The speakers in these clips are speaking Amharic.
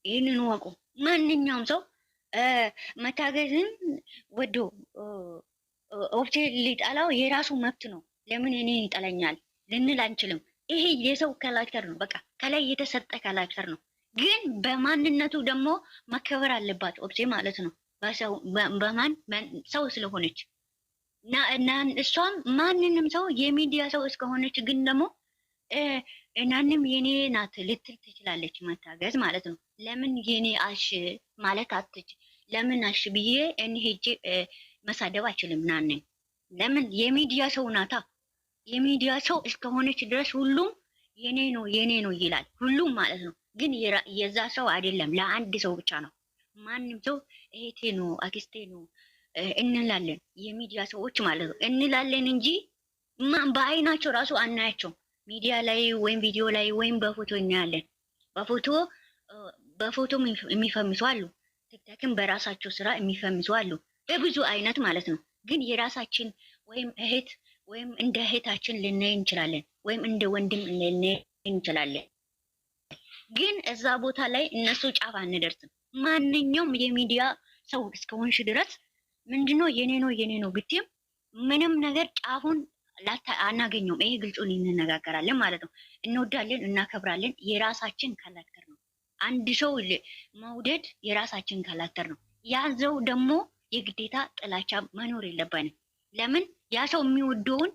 ይህንን ወቁ። ማንኛውም ሰው መታገዝን ወዶ ኦብሴ ሊጠላው የራሱ መብት ነው። ለምን እኔ ይጠላኛል ልንል አንችልም። ይሄ የሰው ካራክተር ነው። በቃ ከላይ የተሰጠ ካራክተር ነው። ግን በማንነቱ ደግሞ መከበር አለባት ኦብሴ ማለት ነው። በማን ሰው ስለሆነች እና እሷም ማንንም ሰው የሚዲያ ሰው እስከሆነች ግን ደግሞ እናንም የኔ ናት ልትል ትችላለች። መታገዝ ማለት ነው። ለምን የኔ አሽ ማለት አትች ለምን አሽ ብዬ እኔ ሄጄ መሳደብ አይችልም። ናንን ለምን የሚዲያ ሰው ናታ። የሚዲያ ሰው እስከሆነች ድረስ ሁሉም የኔ ነው ይላል። ሁሉም ማለት ነው። ግን የዛ ሰው አይደለም፣ ለአንድ ሰው ብቻ ነው። ማንም ሰው እህቴ ነው አክስቴ ነው እንላለን። የሚዲያ ሰዎች ማለት ነው እንላለን እንጂ በአይናቸው ራሱ አናያቸው። ሚዲያ ላይ ወይም ቪዲዮ ላይ ወይም በፎቶ እናያለን። በፎቶ የሚፈምሱ አሉ። ቲክታክን በራሳቸው ስራ የሚፈምሱ አሉ። በብዙ አይነት ማለት ነው። ግን የራሳችን ወይም እህት ወይም እንደ እህታችን ልናይ እንችላለን፣ ወይም እንደ ወንድም ልናይ እንችላለን። ግን እዛ ቦታ ላይ እነሱ ጫፍ አንደርስም። ማንኛውም የሚዲያ ሰው እስከሆንሽ ድረስ ምንድነው የኔ ነው ብትይም ምንም ነገር ጫፉን አናገኘውም። ይሄ ግልጹን እንነጋገራለን ማለት ነው። እንወዳለን፣ እናከብራለን። የራሳችን ካራክተር ነው። አንድ ሰው መውደድ የራሳችን ካራክተር ነው። ያዘው ደግሞ የግዴታ ጥላቻ መኖር የለብንም። ለምን ያ ሰው የሚወደውን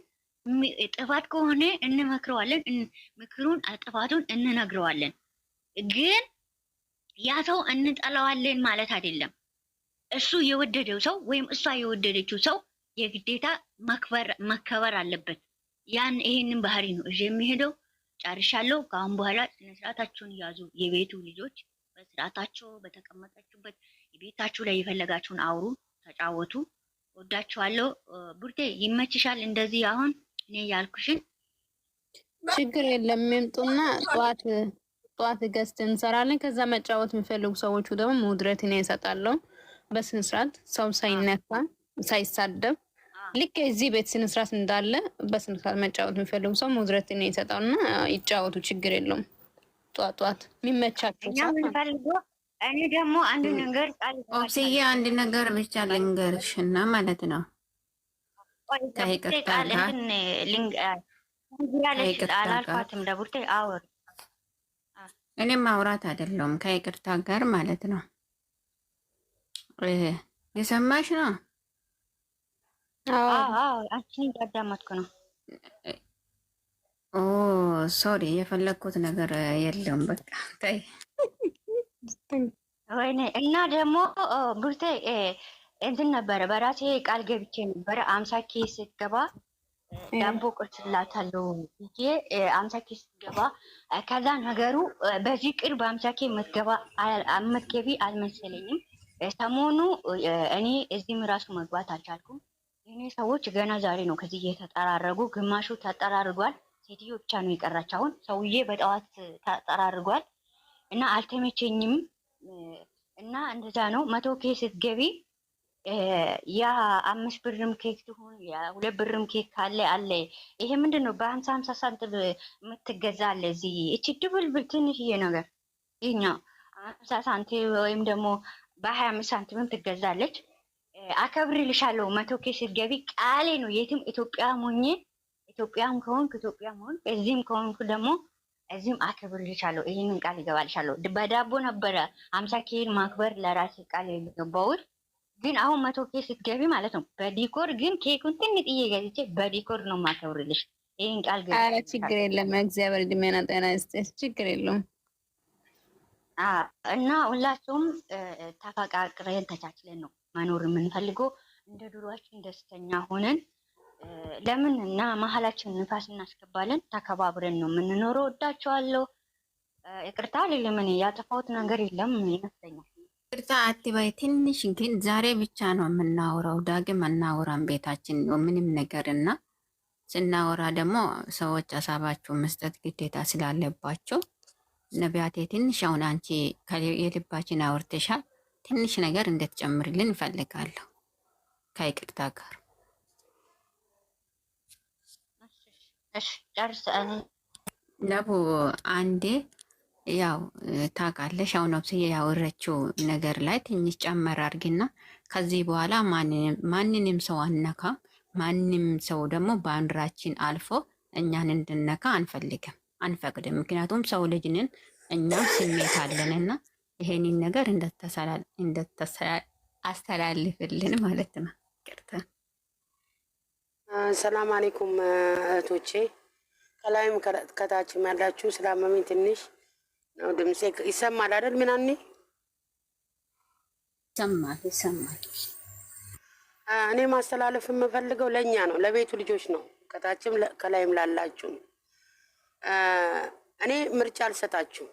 ጥፋት ከሆነ እንመክረዋለን፣ ምክሩን ጥፋቱን እንነግረዋለን። ግን ያ ሰው እንጠላዋለን ማለት አይደለም። እሱ የወደደው ሰው ወይም እሷ የወደደችው ሰው የግዴታ መከበር አለበት። ይሄንን ባህሪ ነው እሺ የሚሄደው። ጨርሻለሁ። ከአሁን በኋላ ስነስርዓታችሁን ያዙ። የቤቱ ልጆች በስርዓታቸው በተቀመጣችሁበት የቤታችሁ ላይ የፈለጋችሁን አውሩ፣ ተጫወቱ። ወዳችኋለሁ። ቡርቴ ይመችሻል። እንደዚህ አሁን እኔ ያልኩሽን ችግር የለም። ይምጡና ጠዋት ገዝት እንሰራለን። ከዛ መጫወት የሚፈልጉ ሰዎቹ ደግሞ ሙድረት እኔ እሰጣለሁ። በስነ ስርዓት ሰው ሳይነካ ሳይሳደብ ልክ እዚህ ቤት ስነ ስርዓት እንዳለ በስነ ስርዓት መጫወት የሚፈልጉ ሰው ሙድረት እኔ እሰጣለሁና ይጫወቱ። ችግር የለውም። ጠዋት የሚመቻቸው እኔ ደግሞ አንድ ነገር ኦብስዬ አንድ ነገር ብቻ ልንገርሽና ማለት ነው ከይቅርታ አላልኳትም ለቡርቴ አወር እኔም ማውራት አይደለም ከይቅርታ ጋር ማለት ነው። የሰማሽ ነው? አዎ አንቺን እያዳመጥኩ ነው። ኦ ሶሪ የፈለግኩት ነገር የለም። በቃ ታይ ወይኔ እና ደግሞ ቡርቴ እንትን ነበረ በራሴ ቃል ገብቼ ነበረ 50 ኬስ ስትገባ ዳቦ ቆርስላታለሁ ብዬ 50 ኬስ ስትገባ ከዛ ነገሩ በዚህ ቅርብ 50 ኬ የምትገቢ አልመሰለኝም። ሰሞኑ እኔ እዚህም ራሱ መግባት አልቻልኩም። እኔ ሰዎች ገና ዛሬ ነው ከዚህ እየተጠራረጉ፣ ግማሹ ተጠራርጓል። ሴትዮ ብቻ ነው የቀራች። አሁን ሰውዬ በጠዋት ተጠራርጓል እና አልተመቸኝም እና እንደዛ ነው። 100 ኬ ስትገቢ ያ 5 ብርም ኬክ ትሁን ያ 2 ብርም ኬክ ካለ አለ። ይሄ ምንድን ነው በ50 ሳንቲም የምትገዛ አለ እዚህ። እቺ ድብልብል ትንሽዬ ነገር ይሄኛው 50 ሳንቲም ወይም ደግሞ በ25 ሳንቲምም ትገዛለች። አከብርልሻለሁ 100 ኬ ስትገቢ ቃሌ ነው። የትም ኢትዮጵያም ሆኜ ኢትዮጵያም ከሆንኩ ኢትዮጵያም ሆንኩ እዚህም ከሆንኩ ደግሞ እዚህም አከብርልሻለሁ። ይሄንን ቃል ይገባልሻለሁ። በዳቦ ነበረ 50 ኬን ማክበር ለራሴ ቃል የገባሁት። ግን አሁን 100 ኬ ስትገቢ ማለት ነው በዲኮር ግን ኬኩን ትንጥዬ ገዝቼ በዲኮር ነው ማከብርልሽ። ይሄን ቃል ገዝቼ ኧረ ችግር የለም። እግዚአብሔር እድሜና ጤና ይስጥሽ። ችግር የለውም። እና ሁላችሁም ተፈቃቅረን ተቻችለን ነው መኖር የምንፈልገው። እንደ ድሯችን ደስተኛ ሆነን ለምን እና መሀላችን ንፋስ እናስገባለን። ተከባብረን ነው የምንኖረው። ወዳቸዋለሁ። ይቅርታ ልልምን ያጠፋሁት ነገር የለም ይመስለኛል። ይቅርታ አትበይ። ትንሽ ግን ዛሬ ብቻ ነው የምናወራው። ዳግም አናወራም ቤታችን ምንም ነገር እና ስናወራ ደግሞ ሰዎች ሀሳባቸው መስጠት ግዴታ ስላለባቸው ነቢያቴ ትንሽ አሁን አንቺ የልባችን አውርተሻል። ትንሽ ነገር እንድትጨምርልን እፈልጋለሁ ከይቅርታ ጋር። እሺ ጨርስ። ለቡ አንዴ ያው ታውቃለሽ፣ አሁን ነፍስዬ ያወረችው ነገር ላይ ትንሽ ጨመር አድርጊና ከዚህ በኋላ ማንንም ሰው አነካም። ማንም ሰው ደግሞ ባንዲራችን አልፎ እኛን እንድነካ አንፈልግም፣ አንፈቅድም። ምክንያቱም ሰው ልጅንን እኛም ስሜት አለንና ይሄንን ነገር አስተላልፍልን ማለት ነው። ቅርታ ሰላም አለይኩም እህቶቼ፣ ከላይም ከታችም ያላችሁ ስላመመኝ ትንሽ ነው ድምጼ ይሰማል አይደል? ምናኔ ይሰማል። እኔ ማስተላለፍ የምፈልገው ለእኛ ነው፣ ለቤቱ ልጆች ነው፣ ከታችም ከላይም ላላችሁ። እኔ ምርጫ አልሰጣችሁም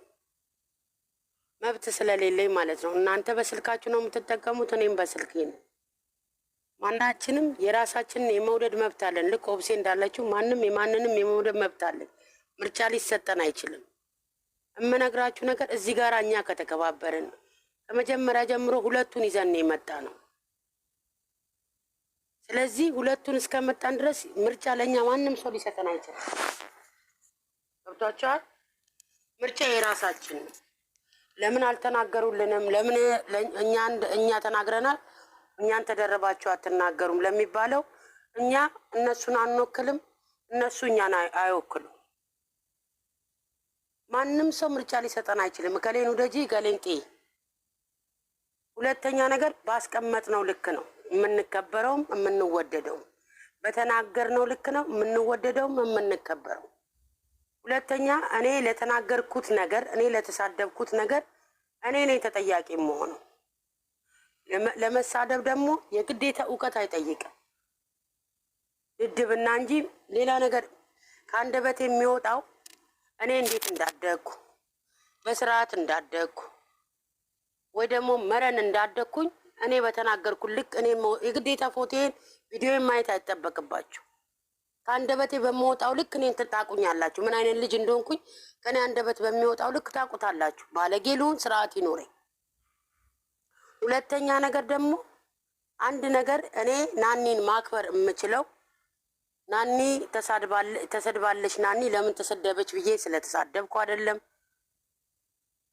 መብት ስለሌለኝ ማለት ነው። እናንተ በስልካችሁ ነው የምትጠቀሙት፣ እኔም በስልኬ ነው። ማናችንም የራሳችንን የመውደድ መብት አለን። ልክ ኦብሴ እንዳለችው ማንም የማንንም የመውደድ መብት አለን። ምርጫ ሊሰጠን አይችልም። የምነግራችሁ ነገር እዚህ ጋር እኛ ከተከባበርን ከመጀመሪያ ጀምሮ ሁለቱን ይዘን የመጣ ነው። ስለዚህ ሁለቱን እስከመጣን ድረስ ምርጫ ለእኛ ማንም ሰው ሊሰጠን አይችልም። ገብቷችኋል? ምርጫ የራሳችን ነው። ለምን አልተናገሩልንም? ለምን እኛ ተናግረናል፣ እኛን ተደረባችሁ አትናገሩም ለሚባለው እኛ እነሱን አንወክልም፣ እነሱ እኛን አይወክሉም። ማንም ሰው ምርጫ ሊሰጠን አይችልም። እከሌን ውደጂ እከሌን ጥይ። ሁለተኛ ነገር ባስቀመጥነው ልክ ነው የምንከበረውም የምንወደደውም። በተናገርነው ልክ ነው የምንወደደውም የምንከበረው። ሁለተኛ እኔ ለተናገርኩት ነገር፣ እኔ ለተሳደብኩት ነገር እኔ ነኝ ተጠያቂ የምሆነው። ለመሳደብ ደግሞ የግዴታ እውቀት አይጠይቅም፣ ድድብና እንጂ ሌላ ነገር ከአንደበት የሚወጣው እኔ እንዴት እንዳደግኩ በስርዓት እንዳደግኩ ወይ ደግሞ መረን እንዳደግኩኝ እኔ በተናገርኩ ልክ እኔ የግዴታ ፎቶዬን ቪዲዮን ማየት አይጠበቅባችሁ። ከአንደበቴ በሚወጣው ልክ እኔን ታውቁኛላችሁ። ምን አይነት ልጅ እንደሆንኩኝ ከኔ አንደበት በሚወጣው ልክ ታውቁታላችሁ። ባለጌ ልሁን ስርዓት ይኖረኝ። ሁለተኛ ነገር ደግሞ አንድ ነገር እኔ ናኒን ማክበር የምችለው ናኒ ተሰድባለች፣ ናኒ ለምን ተሰደበች ብዬ ስለተሳደብኩ አይደለም።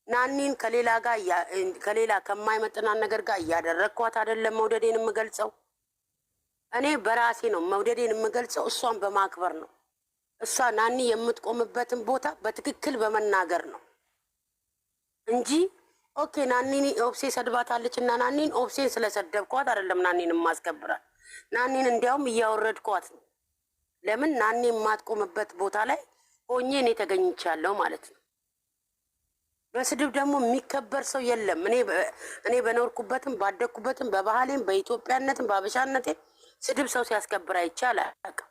ናኒን ከሌላ ከማይመጥናን ነገር ጋር እያደረግኳት አይደለም መውደዴን የምገልጸው። እኔ በራሴ ነው መውደዴን የምገልጸው፣ እሷን በማክበር ነው። እሷ ናኒ የምትቆምበትን ቦታ በትክክል በመናገር ነው እንጂ ኦኬ ናኒን ኦብሴ ሰድባታለች እና ናኒን ኦብሴን ስለሰደብኳት አይደለም ናኒን የማስከብራት። ናኒን እንዲያውም እያወረድኳት ነው። ለምን ናኒ የማትቆምበት ቦታ ላይ ሆኜ እኔ ተገኝቻለሁ ማለት ነው። በስድብ ደግሞ የሚከበር ሰው የለም። እኔ በኖርኩበትም ባደግኩበትም በባህሌም በኢትዮጵያነትም በአበሻነቴም ስድብ ሰው ሲያስከብር አይቻል አያውቅም።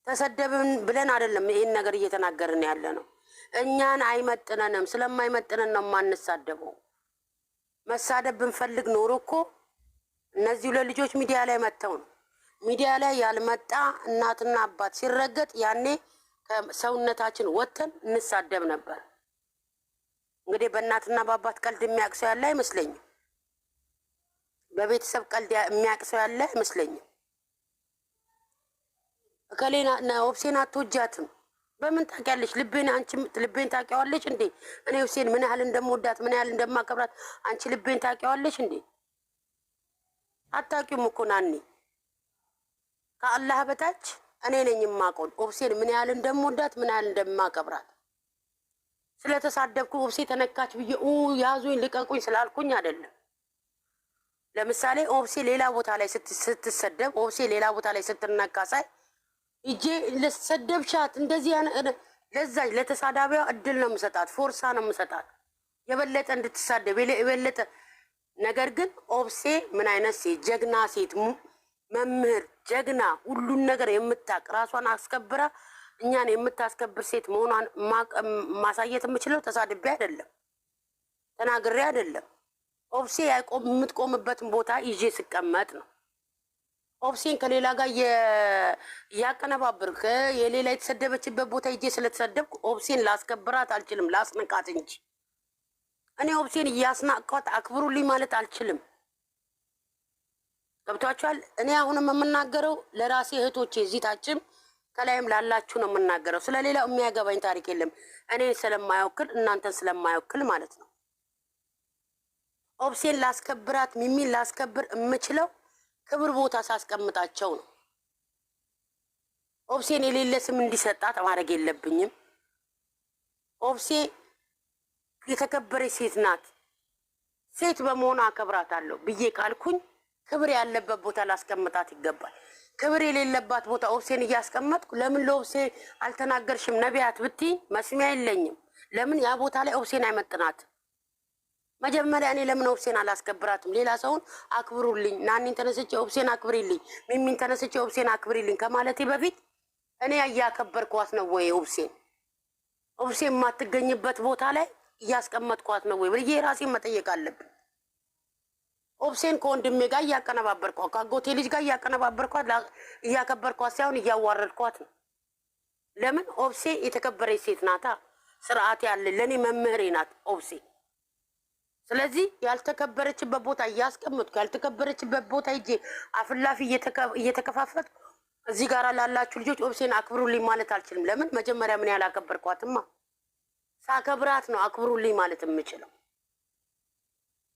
ተሰደብን ብለን አይደለም ይሄን ነገር እየተናገርን ያለ ነው። እኛን አይመጥነንም። ስለማይመጥነን ነው የማንሳደበው። መሳደብ ብንፈልግ ኖሮ እኮ እነዚህ ሁለት ልጆች ሚዲያ ላይ መጥተው ነው። ሚዲያ ላይ ያልመጣ እናትና አባት ሲረገጥ ያኔ ከሰውነታችን ወጥተን እንሳደብ ነበር። እንግዲህ በእናትና በአባት ቀልድ የሚያውቅ ሰው ያለ አይመስለኝም። በቤተሰብ ቀልድ የሚያውቅ ሰው ያለ አይመስለኝም። እከሌና ኦብሴን አትወጃትም በምን ታውቂያለሽ? ልቤን ታውቂዋለሽ እንዴ? እኔ ኦብሴን ምን ያህል እንደምወዳት ምን ያህል እንደማከብራት አንቺ ልቤን ታውቂዋለሽ እንዴ? አታውቂውም እኮ ናኒ። ከአላህ በታች እኔ ነኝ የማውቀው ኦብሴን ምን ያህል እንደምወዳት ምን ያህል እንደማከብራት። ስለተሳደብኩ ኦብሴ ተነካች ብዬ ያዙኝ ልቀቁኝ ስላልኩኝ አይደለም። ለምሳሌ ኦብሴ ሌላ ቦታ ላይ ስትሰደብ፣ ኦብሴ ሌላ ቦታ ላይ ስትነካ ሳይ እጄ ለሰደብሻት እንደዚህ ለዛች ለተሳዳቢዋ እድል ነው የምሰጣት፣ ፎርሳ ነው የምሰጣት የበለጠ እንድትሳደብ የበለጠ። ነገር ግን ኦብሴ ምን አይነት ሴት ጀግና ሴት መምህር ጀግና ሁሉን ነገር የምታቅ ራሷን አስከብራ እኛን የምታስከብር ሴት መሆኗን ማሳየት የምችለው ተሳድቤ አይደለም፣ ተናግሬ አይደለም። ኦብሴ የምትቆምበትን ቦታ ይዤ ስቀመጥ ነው። ኦብሴን ከሌላ ጋር እያቀነባበርክ የሌላ የተሰደበችበት ቦታ ይዤ ስለተሰደብኩ ኦብሴን ላስከብራት አልችልም፣ ላስንቃት እንጂ። እኔ ኦብሴን እያስናቃት አክብሩልኝ ማለት አልችልም። ገብቷችኋል? እኔ አሁንም የምናገረው ለራሴ እህቶቼ እዚህ ታችም ከላይም ላላችሁ ነው የምናገረው። ስለሌላው የሚያገባኝ ታሪክ የለም። እኔን ስለማይወክል እናንተን ስለማይወክል ማለት ነው። ኦብሴን ላስከብራት ሚሚን ላስከብር የምችለው ክብር ቦታ ሳስቀምጣቸው ነው። ኦብሴን የሌለ ስም እንዲሰጣት ማድረግ የለብኝም። ኦብሴ የተከበረች ሴት ናት። ሴት በመሆኑ አከብራታለሁ ብዬ ካልኩኝ ክብር ያለበት ቦታ ላስቀምጣት ይገባል። ክብር የሌለባት ቦታ ኦብሴን እያስቀመጥኩ ለምን ለኦብሴ አልተናገርሽም ነቢያት ብትይ መስሚያ የለኝም። ለምን ያ ቦታ ላይ ኦብሴን አይመጥናትም። መጀመሪያ እኔ ለምን ኦብሴን አላስከብራትም? ሌላ ሰውን አክብሩልኝ፣ ናኒን ተነስቼ ኦብሴን አክብሪልኝ፣ ሚሚን ተነስቼ ኦብሴን አክብሪልኝ ከማለቴ በፊት እኔ እያከበርኳት ነው ወይ? ኦብሴን የማትገኝበት ቦታ ላይ እያስቀመጥኳት ነው ወይ ብዬ ራሴን መጠየቅ አለብን። ኦብሴን ከወንድሜ ጋር እያቀነባበርኳት፣ ከአጎቴ ልጅ ጋር እያቀነባበርኳት፣ እያከበርኳት ሳይሆን እያዋረድኳት ነው። ለምን ኦብሴ የተከበረች ሴት ናታ። ስርዓት ያለ ለእኔ መምህሬ ናት ኦብሴ። ስለዚህ ያልተከበረችበት ቦታ እያስቀመጥኩ ያልተከበረችበት ቦታ ሂጄ አፍላፊ እየተከፋፈትኩ እዚህ ጋር ላላችሁ ልጆች ኦብሴን አክብሩልኝ ማለት አልችልም። ለምን መጀመሪያ ምን ያላከበርኳትማ ሳከብራት ነው አክብሩልኝ ማለት የምችለው።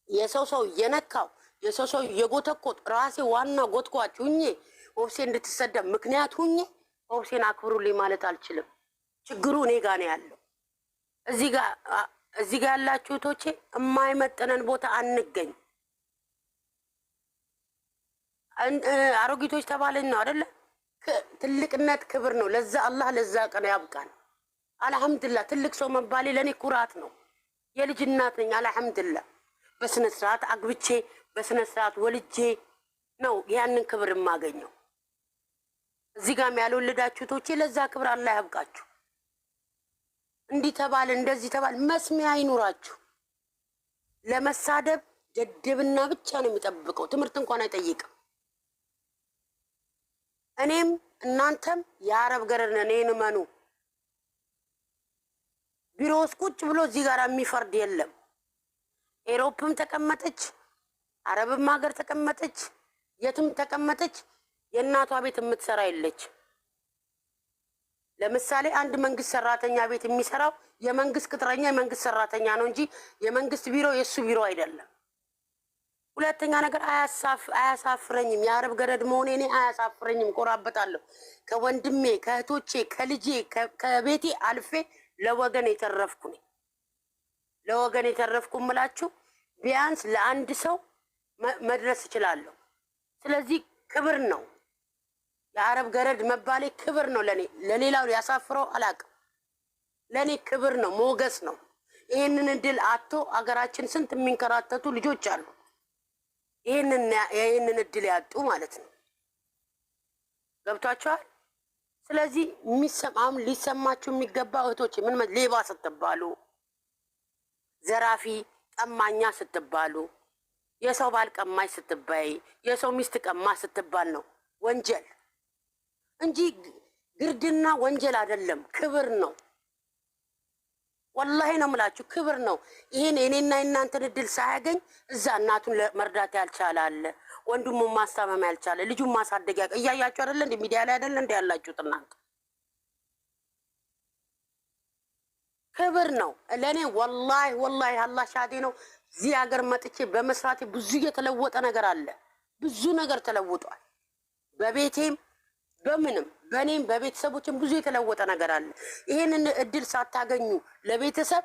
የሰው እየነካው የሰው እየጎተኮት ራሴ ዋና ጎትኳች ሁኜ ኦብሴ እንድትሰደብ ምክንያት ሁኜ ኦብሴን አክብሩልኝ ማለት አልችልም። ችግሩ እኔ ጋር ነው ያለው። እዚህ ጋር ያላችሁ እህቶቼ የማይመጥነን ቦታ አንገኝ። አሮጊቶች ተባልን ነው አይደለ? ትልቅነት ክብር ነው። ለዛ አላህ ለዛ ቀን ያብቃን። አልሐምዱሊላህ ትልቅ ሰው መባሌ ለእኔ ኩራት ነው። የልጅ እናት ነኝ። አልሐምዱሊላህ በስነ ስርዓት አግብቼ በስነ ስርዓት ወልጄ ነው ያንን ክብር የማገኘው። እዚህ ጋርም ያልወለዳችሁ እህቶቼ ለዛ ክብር አላህ ያብቃችሁ። እንዲህ ተባለ እንደዚህ ተባለ መስሚያ አይኑራችሁ። ለመሳደብ ደደብና ብቻ ነው የሚጠብቀው። ትምህርት እንኳን አይጠይቅም። እኔም እናንተም የአረብ ገረድ ነን። እኔን እመኑ። ቢሮ ውስጥ ቁጭ ብሎ እዚህ ጋር የሚፈርድ የለም። ኤሮፕም ተቀመጠች፣ አረብም ሀገር ተቀመጠች፣ የትም ተቀመጠች የእናቷ ቤት የምትሰራ የለች። ለምሳሌ አንድ መንግስት ሰራተኛ ቤት የሚሰራው የመንግስት ቅጥረኛ የመንግስት ሰራተኛ ነው እንጂ የመንግስት ቢሮ የእሱ ቢሮ አይደለም። ሁለተኛ ነገር አያሳፍረኝም። የአረብ ገረድ መሆኔ እኔ አያሳፍረኝም፣ ቆራበታለሁ። ከወንድሜ ከእህቶቼ ከልጄ ከቤቴ አልፌ ለወገን የተረፍኩ ነኝ። ለወገን የተረፍኩ ምላችሁ ቢያንስ ለአንድ ሰው መድረስ እችላለሁ። ስለዚህ ክብር ነው። የአረብ ገረድ መባሌ ክብር ነው ለኔ። ለሌላው ያሳፍረው አላውቅም። ለኔ ክብር ነው፣ ሞገስ ነው። ይህንን እድል አጥቶ አገራችን ስንት የሚንከራተቱ ልጆች አሉ። ይህንን እድል ያጡ ማለት ነው። ገብቷቸዋል። ስለዚህ አሁን ሊሰማችሁ የሚገባ እህቶች ምን ሌባ ስትባሉ፣ ዘራፊ ቀማኛ ስትባሉ፣ የሰው ባል ቀማኝ ስትባይ፣ የሰው ሚስት ቀማ ስትባል ነው ወንጀል እንጂ ግርድና ወንጀል አይደለም። ክብር ነው። ወላሂ ነው የምላችሁ፣ ክብር ነው። ይሄን እኔና እናንተን እድል ሳያገኝ እዛ እናቱን መርዳት ያልቻለ አለ፣ ወንድሙን ማስታመም ያልቻለ፣ ልጁን ማሳደግ እያያችሁ አይደለ? እንደ ሚዲያ ላይ አይደለ እንደ ያላችሁት እናንተ። ክብር ነው ለእኔ ወላሂ አላህ ሻዴ ነው። እዚህ ሀገር መጥቼ በመስራቴ ብዙ የተለወጠ ነገር አለ። ብዙ ነገር ተለውጧል። በቤቴም በምንም በእኔም በቤተሰቦችም ብዙ የተለወጠ ነገር አለ። ይሄንን እድል ሳታገኙ ለቤተሰብ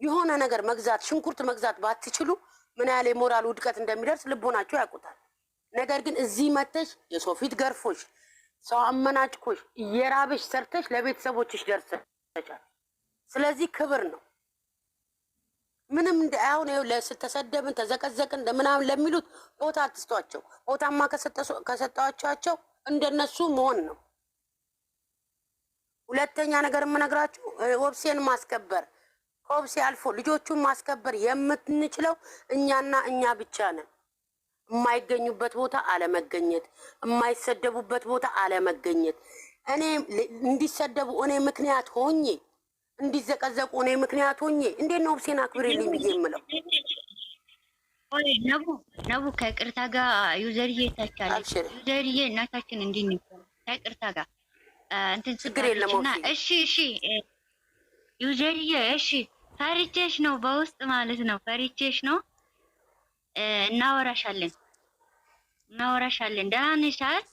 የሆነ ነገር መግዛት ሽንኩርት መግዛት ባትችሉ ምን ያህል የሞራል ውድቀት እንደሚደርስ ልቦናችሁ ያውቁታል። ነገር ግን እዚህ መተሽ የሰው ፊት ገርፎሽ ሰው አመናጭኮሽ እየራበሽ ሰርተሽ ለቤተሰቦችሽ ደርሰሻል። ስለዚህ ክብር ነው። ምንም አሁን ይኸው ለስተሰደብን ተዘቀዘቅን ምናምን ለሚሉት ቦታ አትስጧቸው። ቦታማ ከሰጣቸው እንደነሱ መሆን ነው። ሁለተኛ ነገር የምነግራችሁ ኦብሴን ማስከበር ከኦብሴ አልፎ ልጆቹን ማስከበር የምንችለው እኛና እኛ ብቻ ነን። የማይገኙበት ቦታ አለመገኘት፣ የማይሰደቡበት ቦታ አለመገኘት። እኔ እንዲሰደቡ እኔ ምክንያት ሆኜ እንዲዘቀዘቁ እኔ ምክንያት ሆኜ እንዴት ነው ኦብሴን አክብሬልኝ ብዬ የምለው? ነቡ ከቅርታ ጋር ዩዘርዬ ታቻለች። ዩዘርዬ እናታችን እንዲህ ነው ከቅርታ ጋር እንትን ችግር የለም ስባለችና ኦብሴ። እሺ ዩዘርዬ እሺ ፈሪቼሽ ነው በውስጥ ማለት ነው ፈሪቼሽ ነው። እናወራሻለን ደህና ነሽ አይደል?